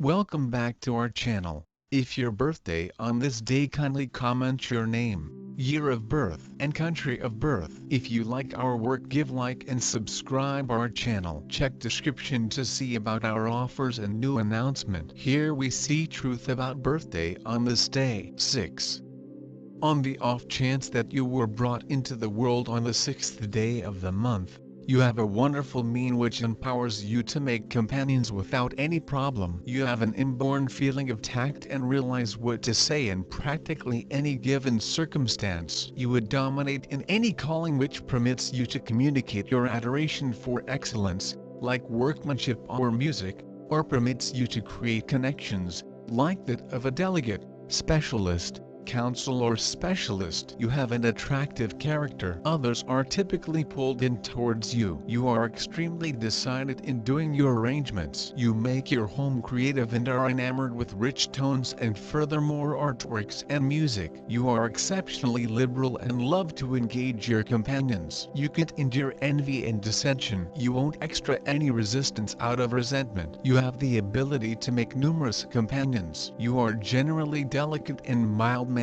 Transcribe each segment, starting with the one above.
Welcome back to our channel. If your birthday on this day, kindly comment your name, year of birth and country of birth. If you like our work, give like and subscribe our channel. Check description to see about our offers and new announcement. Here we see truth about birthday on this day. 6. On the off chance that you were brought into the world on the 6th day of the month, you have a wonderful mean which empowers you to make companions without any problem. You have an inborn feeling of tact and realize what to say in practically any given circumstance. You would dominate in any calling which permits you to communicate your adoration for excellence, like workmanship or music, or permits you to create connections, like that of a delegate, specialist, counsel or specialist. You have an attractive character. Others are typically pulled in towards you. You are extremely decided in doing your arrangements. You make your home creative and are enamored with rich tones and furthermore artworks and music. You are exceptionally liberal and love to engage your companions. You can endure envy and dissension. You won't extra any resistance out of resentment. You have the ability to make numerous companions. You are generally delicate and mild-mannered.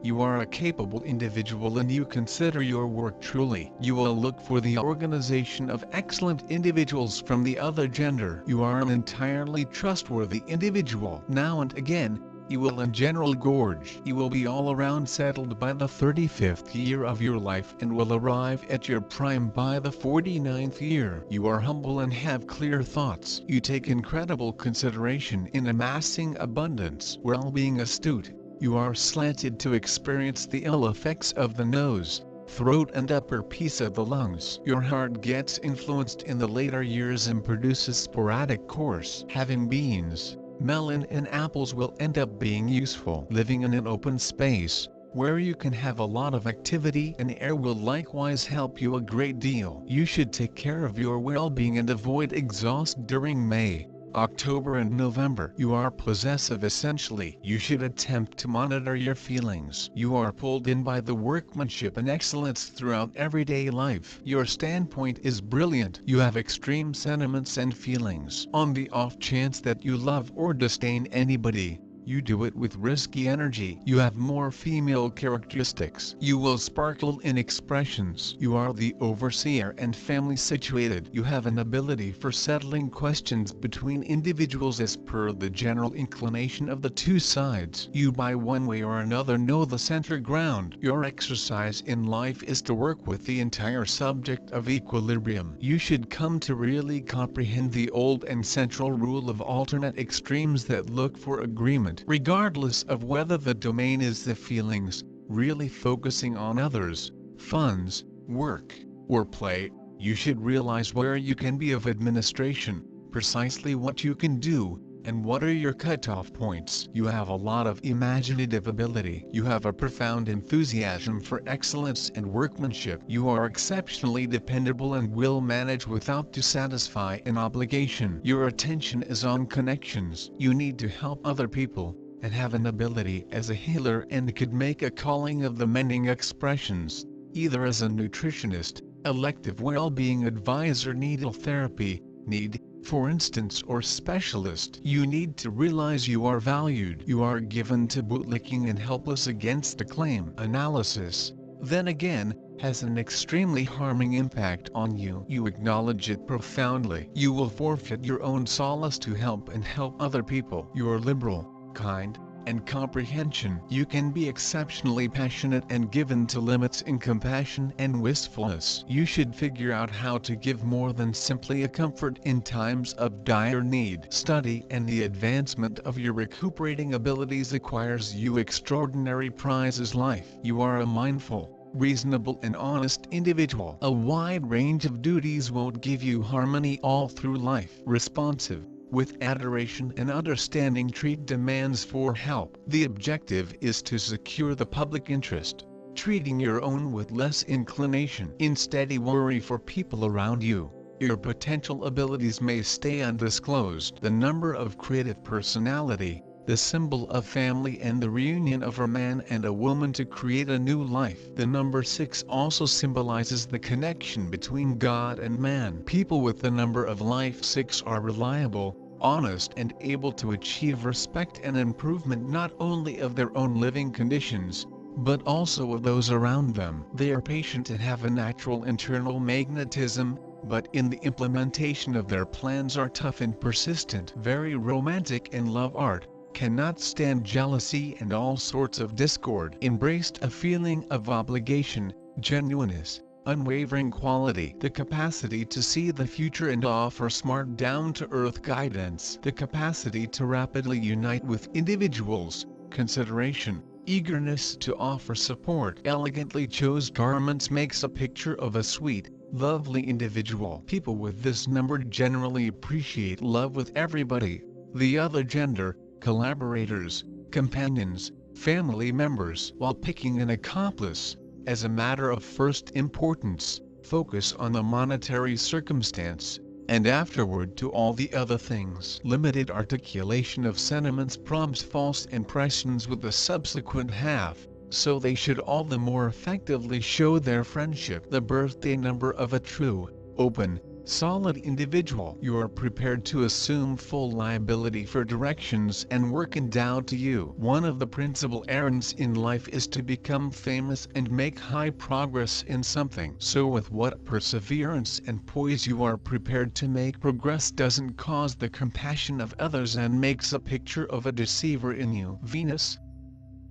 You are a capable individual and you consider your work truly. You will look for the organization of excellent individuals from the other gender. You are an entirely trustworthy individual. Now and again, you will in general gorge. You will be all around settled by the 35th year of your life and will arrive at your prime by the 49th year. You are humble and have clear thoughts. You take incredible consideration in amassing abundance. While being astute, you are slanted to experience the ill effects of the nose, throat and upper piece of the lungs. Your heart gets influenced in the later years and produces sporadic course. Having beans, melon and apples will end up being useful. Living in an open space, where you can have a lot of activity and air will likewise help you a great deal. You should take care of your well-being and avoid exhaust during May, October and November. You are possessive essentially. You should attempt to monitor your feelings. You are pulled in by the workmanship and excellence throughout everyday life. Your standpoint is brilliant. You have extreme sentiments and feelings. On the off chance that you love or disdain anybody, you do it with risky energy. You have more female characteristics. You will sparkle in expressions. You are the overseer and family situated. You have an ability for settling questions between individuals as per the general inclination of the two sides. You by one way or another know the center ground. Your exercise in life is to work with the entire subject of equilibrium. You should come to really comprehend the old and central rule of alternate extremes that look for agreement, regardless of whether the domain is the feelings, really focusing on others, funds, work, or play. You should realize where you can be of administration, precisely what you can do, and what are your cutoff points. You have a lot of imaginative ability. You have a profound enthusiasm for excellence and workmanship. You are exceptionally dependable and will manage without to satisfy an obligation. Your attention is on connections. You need to help other people, and have an ability as a healer and could make a calling of the mending expressions, either as a nutritionist, elective well-being advisor, needle therapy, for instance, or specialist. You need to realize you are valued. You are given to bootlicking and helpless against a claim. Analysis, then again, has an extremely harming impact on you. You acknowledge it profoundly. You will forfeit your own solace to help and help other people. You are liberal, kind, and comprehension. You can be exceptionally passionate and given to limits in compassion and wistfulness. You should figure out how to give more than simply a comfort in times of dire need. Study and the advancement of your recuperating abilities acquires you extraordinary prizes. Life. You are a mindful, reasonable and honest individual. A wide range of duties won't give you harmony all through life. Responsive, with adoration and understanding, treat demands for help. The objective is to secure the public interest, treating your own with less inclination. Instead, worry for people around you. Your potential abilities may stay undisclosed. The number of creative personality, the symbol of family and the reunion of a man and a woman to create a new life. The number 6 also symbolizes the connection between God and man. People with the number of life 6 are reliable, honest and able to achieve respect and improvement not only of their own living conditions, but also of those around them. They are patient and have a natural internal magnetism, but in the implementation of their plans are tough and persistent. Very romantic and love art, cannot stand jealousy and all sorts of discord. Embraced a feeling of obligation, genuineness, unwavering quality, the capacity to see the future and offer smart down-to-earth guidance, the capacity to rapidly unite with individuals, consideration, eagerness to offer support. Elegantly chosen garments makes a picture of a sweet, lovely individual. People with this number generally appreciate love with everybody, the other gender, collaborators, companions, family members. While picking an accomplice, as a matter of first importance, focus on the monetary circumstance, and afterward to all the other things. Limited articulation of sentiments prompts false impressions with the subsequent half, so they should all the more effectively show their friendship. The birthday number of a true, open, solid individual. You are prepared to assume full liability for directions and work endowed to you. One of the principal errands in life is to become famous and make high progress in something. So with what perseverance and poise you are prepared to make progress doesn't cause the compassion of others and makes a picture of a deceiver in you. Venus.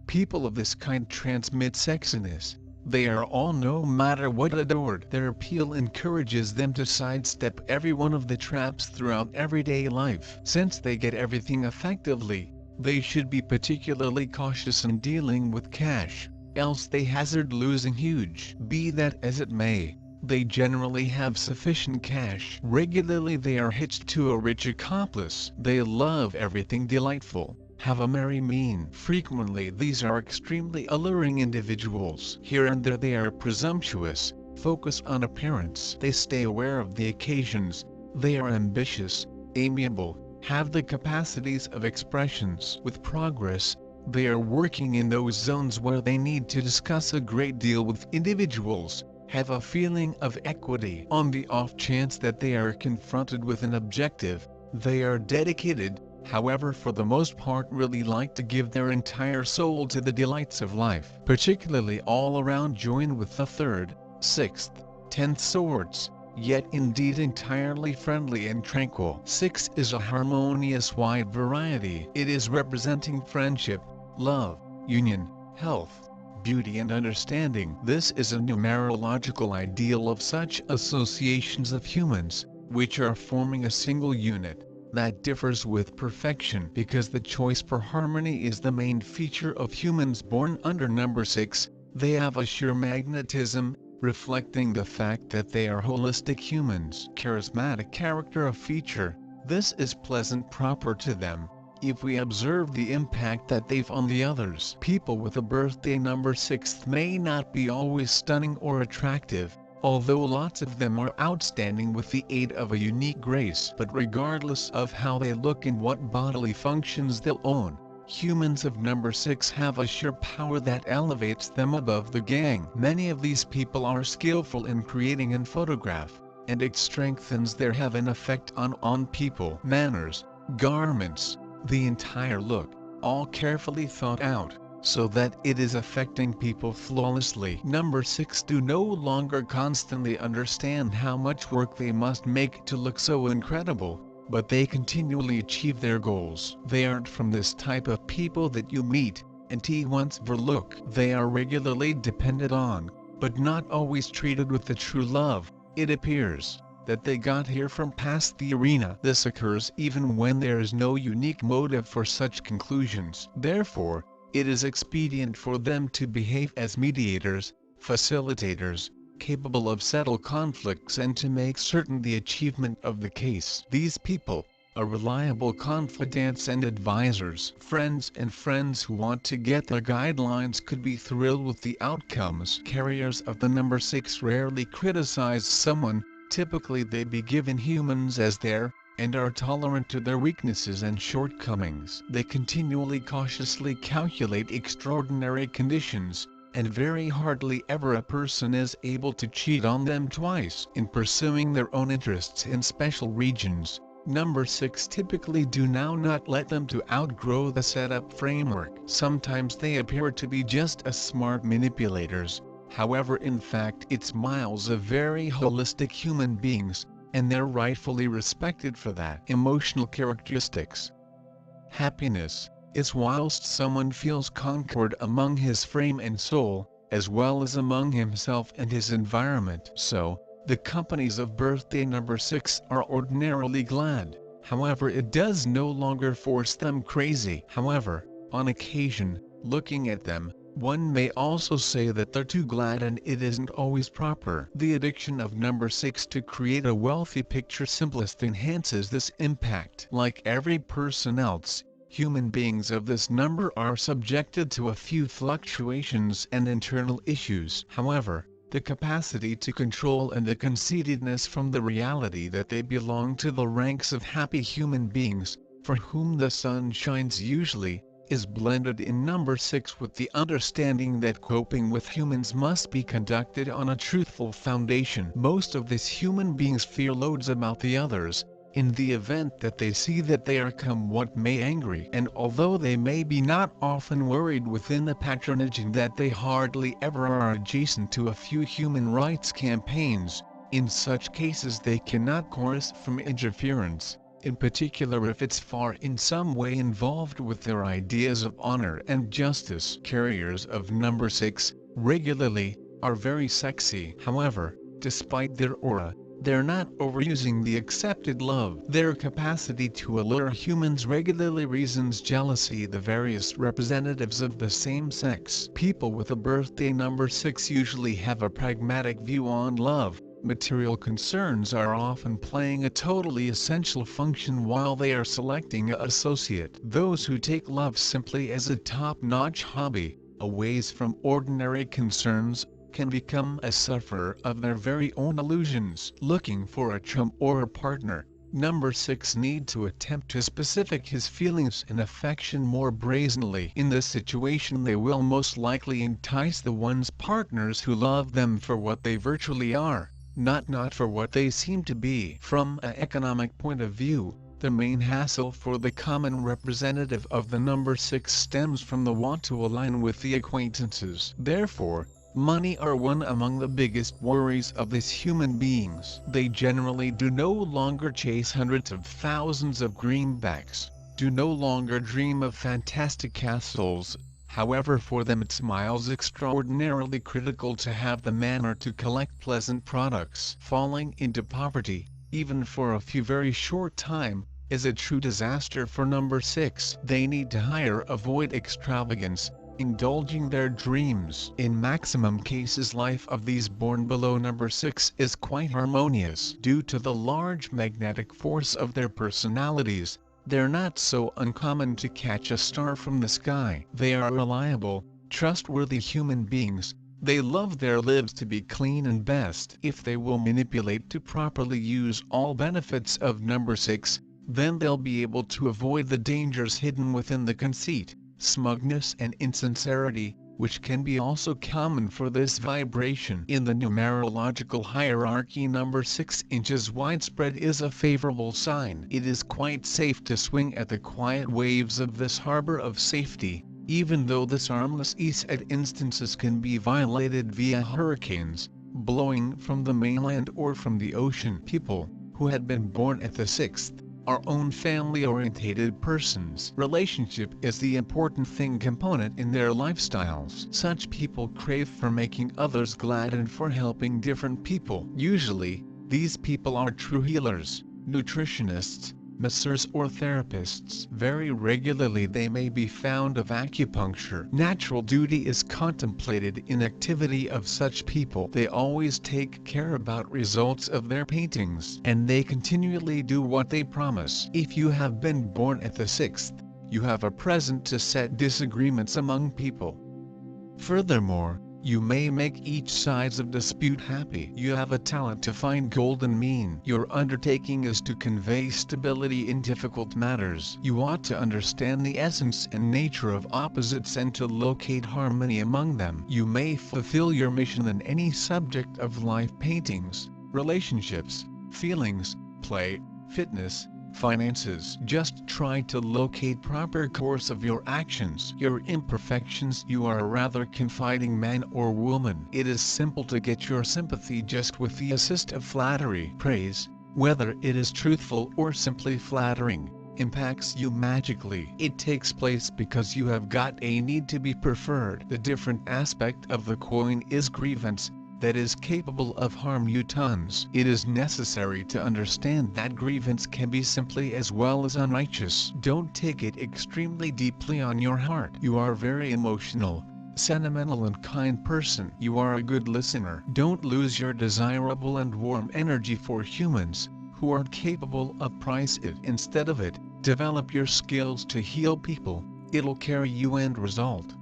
People of this kind transmit sexiness. They are all, no matter what, adored. Their appeal encourages them to sidestep every one of the traps throughout everyday life. Since they get everything effectively, they should be particularly cautious in dealing with cash, else they hazard losing huge. Be that as it may, they generally have sufficient cash. Regularly they are hitched to a rich accomplice. They love everything delightful, have a merry mien. Frequently these are extremely alluring individuals. Here and there they are presumptuous, focus on appearance. They stay aware of the occasions, they are ambitious, amiable, have the capacities of expressions. With progress, they are working in those zones where they need to discuss a great deal with individuals, have a feeling of equity. On the off chance that they are confronted with an objective, they are dedicated, however for the most part really like to give their entire soul to the delights of life. Particularly all around join with the 3rd, 6th, 10th swords, yet indeed entirely friendly and tranquil. 6 is a harmonious wide variety. It is representing friendship, love, union, health, beauty and understanding. This is a numerological ideal of such associations of humans, which are forming a single unit, that differs with perfection because the choice for harmony is the main feature of humans born under number 6. They have a sheer magnetism, reflecting the fact that they are holistic humans. Charismatic character a feature, this is pleasant proper to them, if we observe the impact that they've on the others. People with a birthday number 6 may not be always stunning or attractive, although lots of them are outstanding with the aid of a unique grace. But regardless of how they look and what bodily functions they'll own, humans of number 6 have a sheer power that elevates them above the gang. Many of these people are skillful in creating and photograph, and it strengthens their heaven effect on people. Manners, garments, the entire look, all carefully thought out, so that it is affecting people flawlessly. Number 6 do no longer constantly understand how much work they must make to look so incredible, but they continually achieve their goals. They aren't from this type of people that you meet and once overlook. They are regularly depended on, but not always treated with the true love. It appears that they got here from past the arena. This occurs even when there is no unique motive for such conclusions. Therefore, it is expedient for them to behave as mediators, facilitators, capable of settle conflicts and to make certain the achievement of the case. These people, are reliable confidants and advisors. Friends who want to get their guidelines could be thrilled with the outcomes. Carriers of the number 6 rarely criticize someone, typically they be given humans as their, and are tolerant to their weaknesses and shortcomings. They continually cautiously calculate extraordinary conditions, and very hardly ever a person is able to cheat on them twice. In pursuing their own interests in special regions, Number 6 typically do not let them to outgrow the setup framework. Sometimes they appear to be just as smart manipulators, however in fact it's miles of very holistic human beings, and they're rightfully respected for that. Emotional characteristics. Happiness is whilst someone feels concord among his frame and soul, as well as among himself and his environment. So, the companies of birthday number 6 are ordinarily glad, however it does no longer force them crazy. However, on occasion, looking at them, one may also say that they're too glad and it isn't always proper. The addiction of number 6 to create a wealthy picture simplest enhances this impact. Like every person else, human beings of this number are subjected to a few fluctuations and internal issues. However, the capacity to control and the conceitedness from the reality that they belong to the ranks of happy human beings, for whom the sun shines usually, is blended in number 6 with the understanding that coping with humans must be conducted on a truthful foundation. Most of these human beings fear loads about the others, in the event that they see that they are come what may angry, and although they may be not often worried within the patronage in that they hardly ever are adjacent to a few human rights campaigns, in such cases they cannot coerce from interference, in particular if it's far in some way involved with their ideas of honor and justice. Carriers of number 6, regularly, are very sexy. However, despite their aura, they're not overusing the accepted love. Their capacity to allure humans regularly reasons jealousy. The various representatives of the same sex. People with a birthday number 6 usually have a pragmatic view on love. Material concerns are often playing a totally essential function while they are selecting an associate. Those who take love simply as a top-notch hobby, away from ordinary concerns, can become a sufferer of their very own illusions. Looking for a chum or a partner, number 6 need to attempt to specific his feelings and affection more brazenly. In this situation they will most likely entice the one's partners who love them for what they virtually are, not for what they seem to be. From an economic point of view, the main hassle for the common representative of the number 6 stems from the want to align with the acquaintances. Therefore, money are one among the biggest worries of these human beings. They generally do no longer chase hundreds of thousands of greenbacks, do no longer dream of fantastic castles. However, for them it's miles extraordinarily critical to have the manner to collect pleasant products. Falling into poverty, even for a few very short time, is a true disaster for number 6. They need to avoid extravagance, indulging their dreams. In maximum cases, life of these born below number 6 is quite harmonious. Due to the large magnetic force of their personalities, they're not so uncommon to catch a star from the sky. They are reliable, trustworthy human beings. They love their lives to be clean and best. If they will manipulate to properly use all benefits of number 6, then they'll be able to avoid the dangers hidden within the conceit, smugness and insincerity, which can be also common for this vibration. In the numerological hierarchy, number 6 inches widespread is a favorable sign. It is quite safe to swing at the quiet waves of this harbor of safety, even though this armless ease at instances can be violated via hurricanes, blowing from the mainland or from the ocean. People who had been born at the 6th, our own family-orientated persons. Relationship is the important component in their lifestyles. Such people crave for making others glad and for helping different people. Usually, these people are true healers, nutritionists, masseurs or therapists. Very regularly they may be found of acupuncture. Natural duty is contemplated in activity of such people. They always take care about results of their paintings, and they continually do what they promise. If you have been born at the 6th, you have a present to set disagreements among people. Furthermore, you may make each sides of dispute happy. You have a talent to find golden mean. Your undertaking is to convey stability in difficult matters. You ought to understand the essence and nature of opposites and to locate harmony among them. You may fulfill your mission in any subject of life: paintings, relationships, feelings, play, fitness, Finances. Just try to locate proper course of your actions. Your imperfections. You are a rather confiding man or woman. It is simple to get your sympathy just with the assist of flattery. Praise, whether it is truthful or simply flattering, impacts you magically. It takes place because you have got a need to be preferred. The different aspect of the coin is grievance, that is capable of harm you tons. It is necessary to understand that grievance can be simply as well as unrighteous. Don't take it extremely deeply on your heart. You are very emotional, sentimental and kind person. You are a good listener. Don't lose your desirable and warm energy for humans who are capable of price it. Instead of it, develop your skills to heal people. It'll carry you end result.